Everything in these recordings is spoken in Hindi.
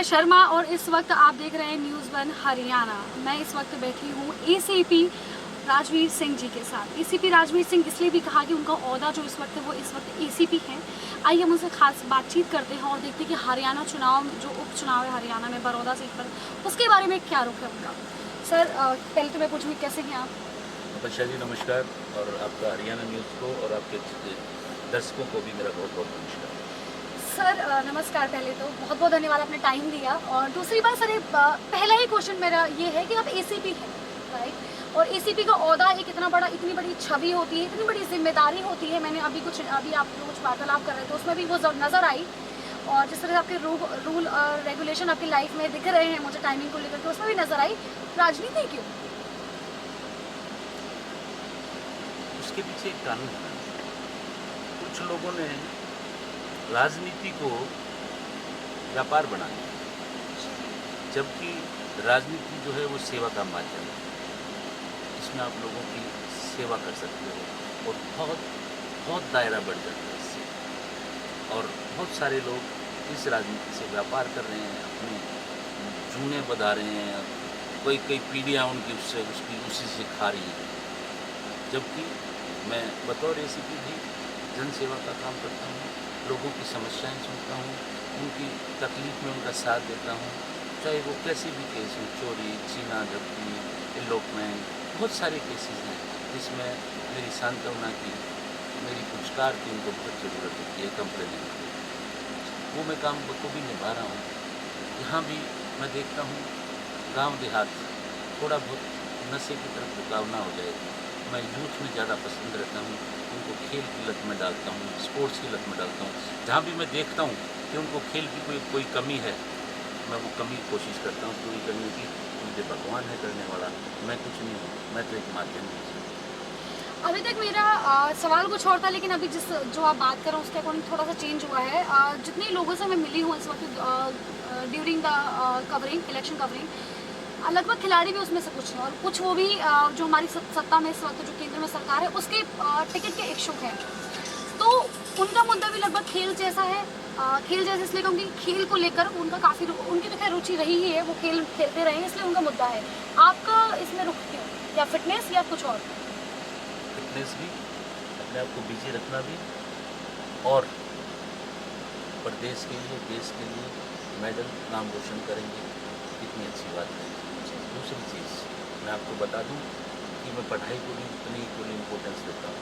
शर्मा और इस वक्त आप देख रहे हैं न्यूज़ 1 हरियाणा। मैं इस वक्त बैठी हूँ एसीपी राजवीर सिंह जी के साथ। एसीपी राजवीर सिंह इसलिए भी कहा कि उनका ओहदा जो इस वक्त है वो इस वक्त एसीपी हैं। आइए हम उनसे खास बातचीत करते हैं और देखते हैं कि हरियाणा चुनाव जो उपचुनाव है हरियाणा में बड़ौदा सीट पर, उसके बारे में क्या रुख है उनका। सर पहले तो मैं पूछूँगी कैसे हैं आप? तपस्या जी नमस्कार, और आपका हरियाणा न्यूज़ को और आपके दर्शकों को भी मेरा बहुत बहुत नमस्कार। सर नमस्कार, पहले तो बहुत बहुत धन्यवाद आपने टाइम दिया। और दूसरी बात सर, पहला ही क्वेश्चन मेरा ये है कि आप एसीपी हैं, राइट? और एसीपी का ओहदा एक इतना बड़ा, इतनी बड़ी छवि होती है, इतनी बड़ी जिम्मेदारी होती है। मैंने अभी आप कुछ वार्तालाप कर रहे थे उसमें भी वो नज़र आई। और जिस तरह से आपके रूल और रेगुलेशन आपकी लाइफ में दिख रहे हैं मुझे टाइमिंग को लेकर के, उसमें भी नज़र आई। राजनीति क्यों? उसके पीछे एक कानून है। कुछ लोगों ने राजनीति को व्यापार बना दिया, जबकि राजनीति जो है वो सेवा का माध्यम है। इसमें आप लोगों की सेवा कर सकते हो और बहुत बहुत दायरा बढ़ जाता है इससे। और बहुत सारे लोग इस राजनीति से व्यापार कर रहे हैं, अपने जूने बधा रहे हैं, कई पीढ़ियाँ उनकी उसी से खा रही हैं। जबकि मैं बतौर एसीपी भी जन सेवा का काम करता हूँ, लोगों की समस्याएं सुनता हूँ, उनकी तकलीफ में उनका साथ देता हूँ, चाहे वो कैसे भी केस हो, चोरी, छीना झपटी, इलोपमेंट, बहुत सारे केसेस हैं जिसमें मेरी सांत्वना की, मेरी पुरस्कार की उनको बहुत ज़रूरत होती है कंप्लेन की। वो मैं काम बखूबी निभा रहा हूँ। यहाँ भी मैं देखता हूँ गांव देहात थोड़ा बहुत नशे की तरफ झुकाव ना हो जाए, मैं यूथ में ज़्यादा पसंद रहता हूँ, उनको खेल की लत में डालता हूँ, स्पोर्ट्स की लत में डालता हूँ। जहाँ भी मैं देखता हूँ कि उनको खेल की कोई कमी है, मैं वो कमी कोशिश करता हूँ पूरी करने की। मुझे भगवान है करने वाला, मैं कुछ नहीं हूँ, मैं तो एक माध्यम हूँ। अभी तक मेरा सवाल कुछ और था, लेकिन अभी जो आप बात कर रहे हैं उसके अकॉर्डिंग थोड़ा सा चेंज हुआ है। जितने लोगों से मैं मिली हूँ इस वक्त during the covering, election covering, लगभग खिलाड़ी भी उसमें से कुछ हैं और कुछ वो भी जो हमारी सत्ता में इस वक्त जो केंद्र में सरकार है उसके टिकट के इच्छुक हैं। तो उनका मुद्दा भी लगभग खेल जैसा है। खेल जैसे इसलिए क्योंकि खेल को लेकर उनका काफ़ी उनकी तो खैर रुचि रही ही है, वो खेल खेलते रहे हैं, इसलिए उनका मुद्दा है। आपका इसमें रुख क्यों? या फिटनेस या कुछ और? फिटनेस भी, अपने आप को बिजी रखना भी, और प्रदेश के लिए, देश के लिए मेडल, नाम रोशन करेंगे, कितनी अच्छी बात है। दूसरी चीज़ मैं आपको बता दूं कि मैं पढ़ाई को भी उतनी इक्वली इम्पोर्टेंस देता हूँ।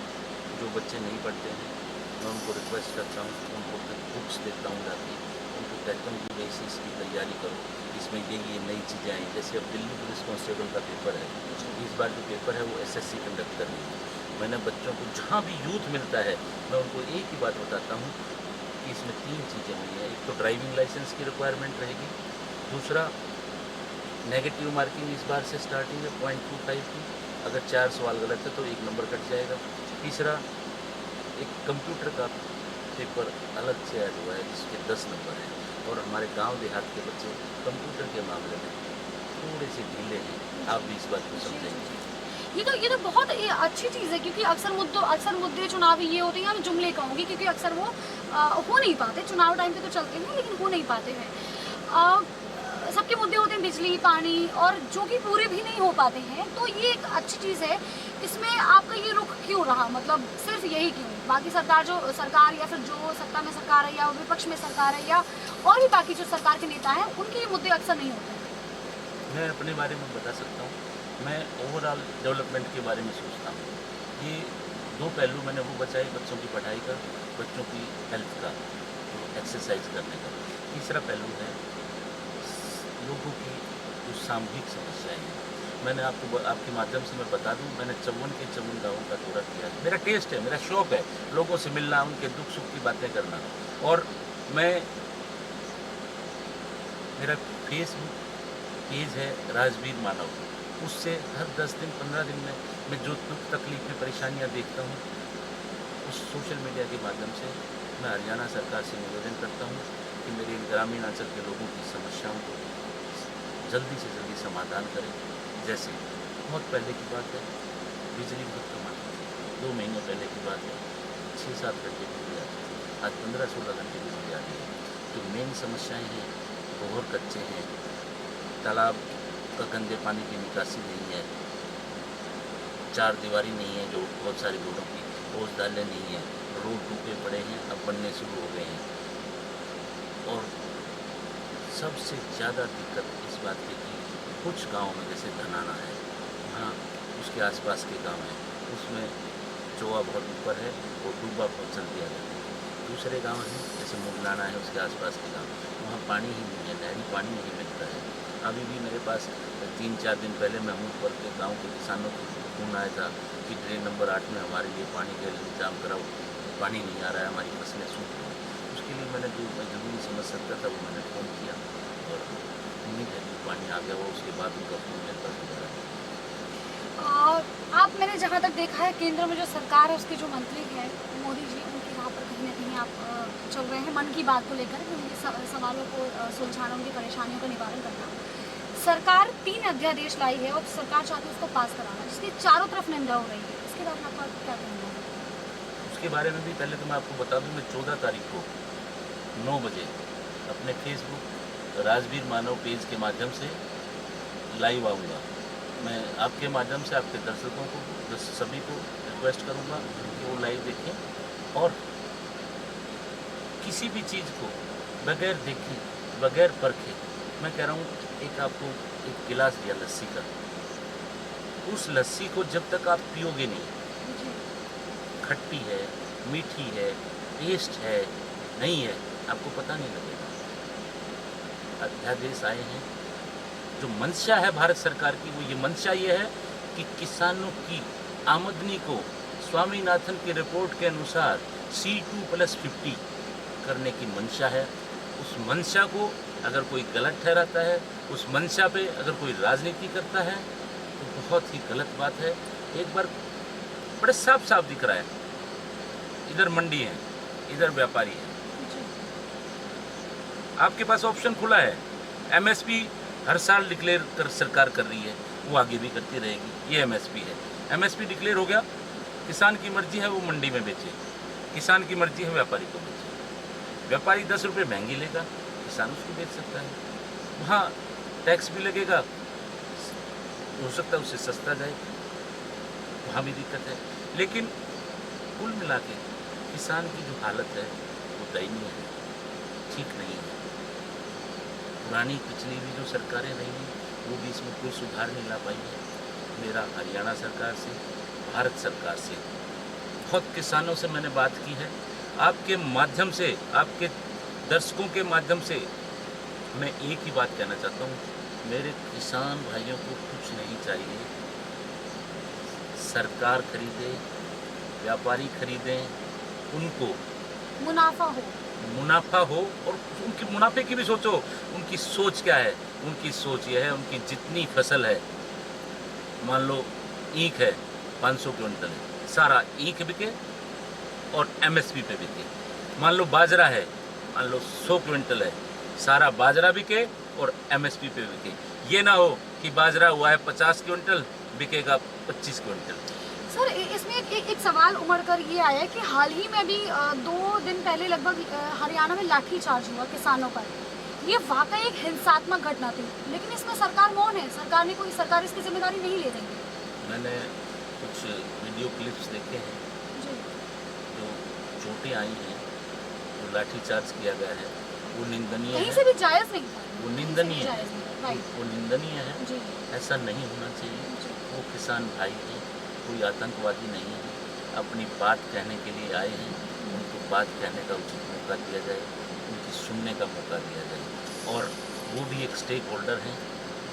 जो बच्चे नहीं पढ़ते हैं मैं उनको रिक्वेस्ट करता हूँ, उनको बुक्स देता हूँ जाके, उनको कहता हूँ कि वैसे इसकी तैयारी करो, इसमें ये नई चीज़ें आई। जैसे अब दिल्ली पुलिस कांस्टेबल का पेपर है, इस बार जो पेपर है वो SSC कंडक्ट कर रही है। मैंने बच्चों को जहाँ भी यूथ मिलता है मैं उनको एक ही बात बताता हूँ कि इसमें 3 चीज़ें हुई हैं। एक तो ड्राइविंग लाइसेंस की रिक्वायरमेंट रहेगी, दूसरा नेगेटिव मार्किंग इस बार से स्टार्टिंग है 0.25 की, अगर 4 सवाल गलत है तो 1 नंबर कट जाएगा। तीसरा, एक कंप्यूटर का पेपर अलग से ऐड हुआ है जिसके 10 नंबर हैं, और हमारे गांव देहात के बच्चे कंप्यूटर के मामले में थोड़े से ढीले हैं। आप भी इस बात को समझेंगे। ये तो बहुत अच्छी चीज़ है, क्योंकि अक्सर मुद्दे चुनावी ये होते हैं, मैं जुमले कहूँगी, क्योंकि अक्सर वो हो नहीं पाते। चुनाव टाइम पे तो चलते हैं लेकिन हो नहीं पाते हैं। सबके मुद्दे होते हैं बिजली, पानी, और जो कि पूरे भी नहीं हो पाते हैं। तो ये एक अच्छी चीज़ है। इसमें आपका ये रुख क्यों रहा, मतलब सिर्फ यही क्यों? बाकी सरकार या फिर जो सत्ता में सरकार है या विपक्ष में सरकार है या और भी बाकी जो सरकार के नेता हैं, उनके ये मुद्दे अक्सर नहीं होते हैं। मैं अपने बारे में बता सकता हूँ, मैं ओवरऑल डेवलपमेंट के बारे में सोचता हूँ। ये 2 पहलू मैंने वो बचाए, बच्चों की पढ़ाई का, बच्चों की हेल्थ का, एक्सरसाइज करने का। तीसरा पहलू है लोगों की जो सामूहिक समस्याएं हैं। मैंने आपके माध्यम से मैं बता दूं, मैंने 54 के 54 गाँवों का दौरा किया। मेरा टेस्ट है, मेरा शौक है लोगों से मिलना, उनके दुख सुख की बातें करना। और मेरा फेसबुक पेज है राजवीर मानव, उससे हर 10 दिन 15 दिन में मैं जो दुख तकलीफें परेशानियां देखता हूं, उस सोशल मीडिया के माध्यम से मैं हरियाणा सरकार से निवेदन करता हूं कि मेरे ग्रामीण अंचल के लोगों की समस्याओं को जल्दी से जल्दी समाधान करें। जैसे बहुत पहले की बात है, बिजली बहुत कम आती थी, 2 महीने पहले की बात है 6-7 घंटे बिजली आती थी, आज 15-16 घंटे बिजली आ रही है। जो मेन समस्याएं हैं बोहर कच्चे हैं, तालाब का गंदे पानी की निकासी नहीं है, चार दीवारी नहीं है जो बहुत सारी रोडों की, ओसदाले नहीं है, रोड टूटे पड़े हैं, अब बनने शुरू हो गए हैं। और सबसे ज़्यादा दिक्कत इस बात की कि कुछ गाँव में जैसे धनाना है, वहाँ उसके आसपास के गांव हैं, उसमें चोआ बहुत ऊपर है और डूबा बहुत जल्दी आ जाता है। दूसरे गांव हैं जैसे मुगलाना है, उसके आसपास के गांव, वहाँ पानी ही नहीं है, नहरी पानी नहीं मिलता है। अभी भी मेरे पास 3-4 दिन पहले महमूद पर के गाँव के किसानों को फोन आया था कि ड्रेन नंबर 8 में हमारे लिए पानी का इंतजाम कराओ, पानी नहीं आ रहा है, हमारी फसलें सूख रही हैं। उसके लिए मैंने जो मैं ज़रूरी समझ सकता था वो मैंने फ़ोन किया और उम्मीद है कि पानी आ गया हो, उसके बाद उनका फ़ोन मेरे पास गुजरा। आप मैंने जहाँ तक देखा है केंद्र में जो सरकार है उसके जो मंत्री हैं मोदी जी, उनके यहाँ पर कहीं ना कहीं आप चल रहे हैं मन की बात को लेकर कि उनके सवालों को सुलझाना, उनकी परेशानियों का निवारण करना। सरकार 3 अध्यादेश लाई है और सरकार चाहती है उसको पास कराना, जिसकी चारों तरफ निंदा हो रही है। इसके बारे में आपका क्या कहना है? उसके बारे में भी पहले तो मैं आपको बता दूं, मैं 14 तारीख को 9 बजे अपने फेसबुक राजवीर मानव पेज के माध्यम से लाइव आऊँगा। मैं आपके माध्यम से आपके दर्शकों को सभी को रिक्वेस्ट करूँगा कि वो लाइव देखें और किसी भी चीज़ को बगैर देखे, बगैर परखे, मैं कह रहा हूँ एक आपको एक गिलास दिया लस्सी का, उस लस्सी को जब तक आप पियोगे नहीं, खट्टी है, मीठी है, टेस्ट है, नहीं है, आपको पता नहीं लगेगा। अध्यादेश आए हैं, जो मंशा है भारत सरकार की, वो ये मंशा ये है कि किसानों की आमदनी को स्वामीनाथन की रिपोर्ट के अनुसार C2+50 करने की मंशा है। उस मंशा को अगर कोई गलत ठहराता है, उस मंशा पे अगर कोई राजनीति करता है तो बहुत ही गलत बात है। एक बार बड़े साफ साफ दिख रहा है, इधर मंडी है, इधर व्यापारी है, आपके पास ऑप्शन खुला है। MSP हर साल डिक्लेयर कर सरकार कर रही है, वो आगे भी करती रहेगी, ये MSP है। MSP डिक्लेयर हो गया, किसान की मर्जी है वो मंडी में बेचे, किसान की मर्जी है व्यापारी को बेचे। व्यापारी 10 रुपये महंगी लेगा, किसान उसको बेच सकता है। वहाँ टैक्स भी लगेगा, हो सकता है उससे सस्ता जाए, वहाँ भी दिक्कत है। लेकिन कुल मिला के किसान की जो हालत है वो दयनीय है, ठीक नहीं है। पुरानी पिछली भी जो सरकारें रही हैं वो भी इसमें कोई सुधार नहीं ला पाई है। मेरा हरियाणा सरकार से, भारत सरकार से, बहुत किसानों से मैंने बात की है। आपके माध्यम से, आपके दर्शकों के माध्यम से मैं एक ही बात कहना चाहता हूँ, मेरे किसान भाइयों को कुछ नहीं चाहिए। सरकार खरीदे, व्यापारी खरीदें, उनको मुनाफा हो और उनके मुनाफे की भी सोचो। उनकी सोच क्या है? उनकी सोच यह है, उनकी जितनी फसल है, मान लो ईख है 500 क्विंटल है, सारा ईख बिके और MSP पे बिके। मान लो बाजरा है, मान लो 100 क्विंटल है, सारा बाजरा बिके और MSP पे बिके। ये ना हो कि बाजरा हुआ है 50 क्विंटल, बिकेगा 25 क्विंटल। सर इसमें एक सवाल उमड़ कर ये आया है कि हाल ही में भी 2 दिन पहले लगभग हरियाणा में लाठीचार्ज हुआ किसानों पर। ये वाकई एक हिंसात्मक घटना थी, लेकिन इसमें सरकार मौन है, सरकार इसकी जिम्मेदारी नहीं ले रही है। मैंने कुछ वीडियो क्लिप्स देखे हैं जी। जो चोटें आई हैं, जो लाठीचार्ज किया गया है, वो निंदनीय कहीं है। से भी जायज़ नहीं था, वो निंदनीय है, राइट। वो निंदनीय है। जी। ऐसा नहीं होना चाहिए। वो किसान भाई हैं, कोई आतंकवादी नहीं है, अपनी बात कहने के लिए आए हैं, उनको बात कहने का उचित मौका दिया जाए, उनकी सुनने का मौका दिया जाए। और वो भी एक स्टेक होल्डर हैं।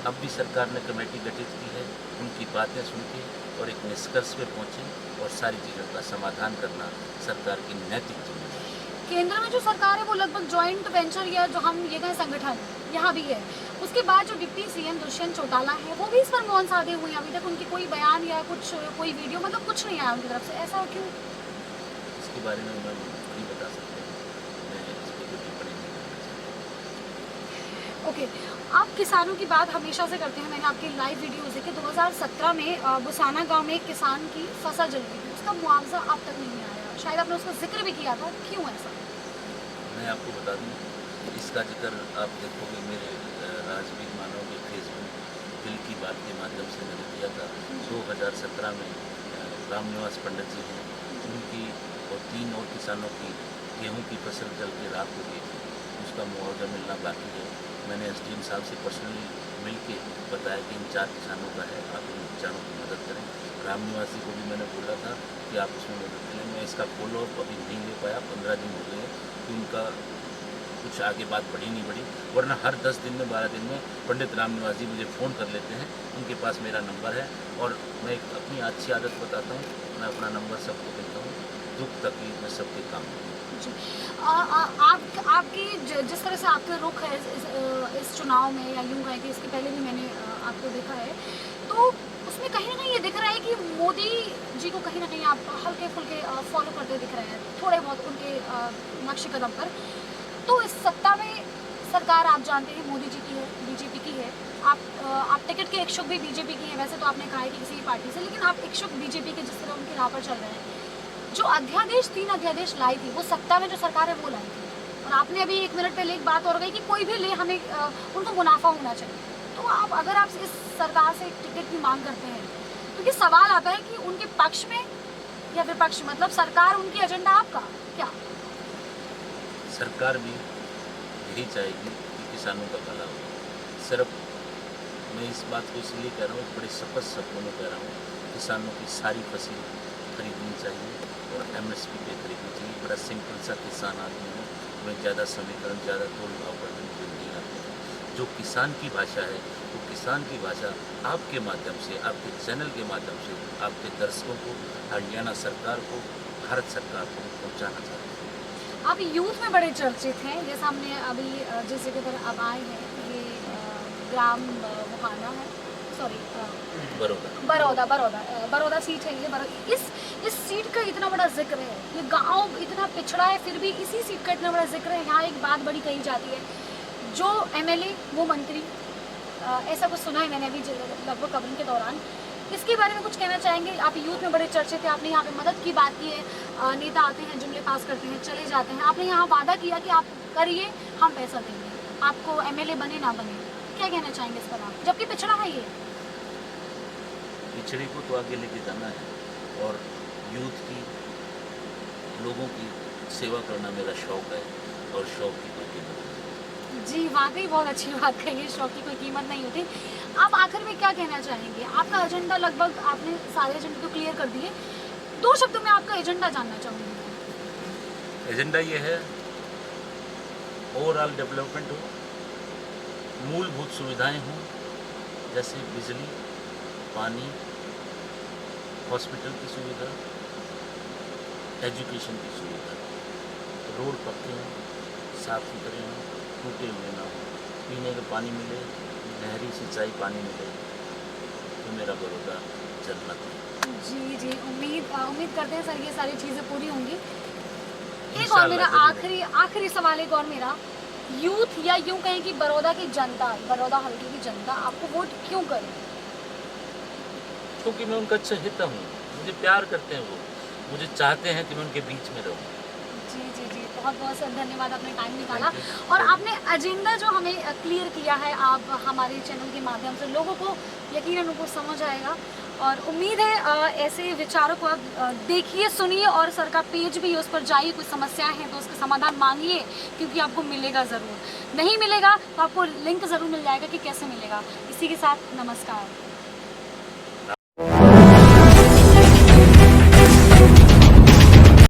अब भी सरकार ने कमेटी गठित की है, उनकी बातें सुन के और एक निष्कर्ष पे पहुँचे और सारी चीज़ों का समाधान करना सरकार की नैतिक जिम्मेदारी है। केंद्र में जो सरकार है वो लगभग जॉइंट वेंचर या जो हम ये कहें संगठन यहाँ भी है। उसके बाद जो डिप्टी CM दुष्यंत चौटाला है वो भी इस पर मौन साधे हुए हैं। अभी तक उनकी कोई बयान या कोई वीडियो मतलब कुछ नहीं आया उनकी तरफ से। ऐसा क्यों? इसके बारे में मैं नहीं बता सकता, मैं इस पर कोई टिप्पणी नहीं करना चाहता। ओके, आप किसानों की बात हमेशा से करते हैं। मैंने आपकी लाइव वीडियोज़ देखे। 2017 में बुसाना गाँव में एक किसान की फसल जल गई थी, उसका मुआवजा अब तक नहीं आया। शायद आपने उसका जिक्र भी किया था, क्यों ऐसा? मैं आपको बता दूं, इसका जिक्र आप देखोगे मेरे राजवीर मानोगे फेसबुक दिल की बात के माध्यम से मैंने किया था। 2017 में रामनिवास पंडित जी हैं, उनकी और 3 और किसानों की गेहूं की फसल जल के राख हो गई थी, उसका मुआवजा मिलना बाकी है। मैंने एसडीएम साहब से पर्सनली मिल के बताया कि इन 4 किसानों का है, आप इन किसानों की मदद करें। रामनिवासी को भी मैंने बोला था कि आप उसमें मदद करें। मैं इसका फॉलोअप अभी नहीं ले पाया, 15 दिन हो गए कि उनका कुछ आगे बात बढ़ी नहीं बढ़ी, वरना हर 10 दिन में 12 दिन में पंडित रामनिवास जी मुझे फ़ोन कर लेते हैं। उनके पास मेरा नंबर है और मैं एक अपनी अच्छी आदत बताता हूँ, मैं अपना नंबर सबको देता हूँ, दुख तकलीफ में सबके काम में। जी। आपकी जिस तरह से आपका रुख है इस चुनाव में, या यूँ कहें कि इसके पहले भी मैंने आपको देखा है, तो उसमें कहीं ना कहीं ये दिख रहा है कि मोदी जी को कहीं ना कहीं आप हल्के फुल्के फॉलो करते दिख रहे हैं, थोड़े बहुत उनके नक्शे कदम पर। तो इस सत्ता में सरकार आप जानते हैं मोदी जी की है, बीजेपी की है। आप टिकट के इच्छुक भी बीजेपी की हैं, वैसे तो आपने कहा है कि किसी भी पार्टी से, लेकिन आप इच्छुक बीजेपी के जिस तरह उनकी राह पर चल रहे हैं। जो अध्यादेश 3 अध्यादेश लाई थी, वो सत्ता में जो सरकार है वो लाई थी, और आपने अभी 1 मिनट पहले एक बात और कही कि कोई भी ले, हमें उनको मुनाफा होना चाहिए। तो अगर आप इस सरकार से टिकट की मांग करते हैं, तो ये सवाल आता है कि उनके पक्ष में या विपक्ष, मतलब सरकार उनकी एजेंडा आपका क्या? सरकार भी यही चाहेगी कि किसानों का भला हो। सिर्फ मैं इस बात को इसलिए कह रहा हूँ, बड़े स्पष्ट शब्दों में कह रहा हूँ, किसानों की सारी फसल खरीदनी चाहिए और एमएसपी पे खरीदनी चाहिए। बड़ा सिंपल सा किसान आदमी है, मैं ज़्यादा समीकरण, ज़्यादा तोल भाव करने मुझे नहीं आते हैं। जो किसान की भाषा है, वो किसान की भाषा आपके माध्यम से, आपके चैनल के माध्यम से आपके दर्शकों को, हरियाणा सरकार को, भारत सरकार को पहुँचाना चाहते हैं। आप यूथ में बड़े चर्चित हैं, जैसा हमने अभी जिस जगह पर अब आए हैं, ये ग्राम मुहाना है, सॉरी बड़ौदा सीट है ये। इस सीट का इतना बड़ा जिक्र है, ये गांव इतना पिछड़ा है, फिर भी इसी सीट का इतना बड़ा जिक्र है। यहाँ एक बात बड़ी कही जाती है, जो एमएलए वो मंत्री, ऐसा कुछ सुना है मैंने अभी लगभग कवरिंग के दौरान। इसके बारे में कुछ कहना चाहेंगे? आप यूथ में बड़े चर्चित थे, आपने यहाँ पे मदद की बात की है, नेता आते हैं, जुमले पास करते हैं, चले जाते हैं। आपने यहाँ वादा किया कि आप करिए, हम पैसा देंगे, आपको एमएलए बने ना बने। क्या कहना चाहेंगे इस पर आप, जबकि पिछड़ा है ये? पिछड़े को तो आगे लेके जाना है, और यूथ की, लोगों की सेवा करना मेरा शौक है, और शौक की कोई कीमत नहीं। जी वाकई बहुत अच्छी बात कही है, शौक की कोई कीमत नहीं होती। आप आखिर में क्या कहना चाहेंगे? आपका एजेंडा लगभग आपने सारे एजेंडे तो क्लियर कर दिए, 2 शब्दों में आपका एजेंडा जानना चाहूँगी। एजेंडा ये है, ओवरऑल डेवलपमेंट हो, मूलभूत सुविधाएं हों, जैसे बिजली, पानी, हॉस्पिटल की सुविधा, एजुकेशन की सुविधा, रोड पक्के हों, साफ सुथरे हों, टूटे हुए ना हो, पीने का पानी मिले, नहरी सिंचाई पानी मिले, तो मेरा बड़ौदा जन्नत है। जी उम्मीद करते हैं सर ये सारी चीज़ें पूरी होंगी। एक और इंशाल्लाह मेरा जरूर। आखिरी सवाल, एक और मेरा, यूथ या यूं कहें कि बड़ौदा की जनता, बड़ौदा हल्के की जनता आपको वोट क्यों करे? क्योंकि मैं उनका अच्छा हिता हूँ, मुझे प्यार करते हैं वो, मुझे चाहते हैं कि मैं उनके बीच में रहूँ। जी बहुत बहुत सर धन्यवाद, आपने टाइम निकाला Thank you. और आपने एजेंडा जो हमें क्लियर किया है, आप हमारे चैनल के माध्यम से लोगों को यकीनन उनको समझ आएगा, और उम्मीद है ऐसे विचारों को आप देखिए, सुनिए, और सर का पेज भी है, उस पर जाइए, कुछ समस्याएं हैं तो उसका समाधान मांगिए, क्योंकि आपको मिलेगा ज़रूर। नहीं मिलेगा तो आपको लिंक ज़रूर मिल जाएगा कि कैसे मिलेगा। इसी के साथ नमस्कार।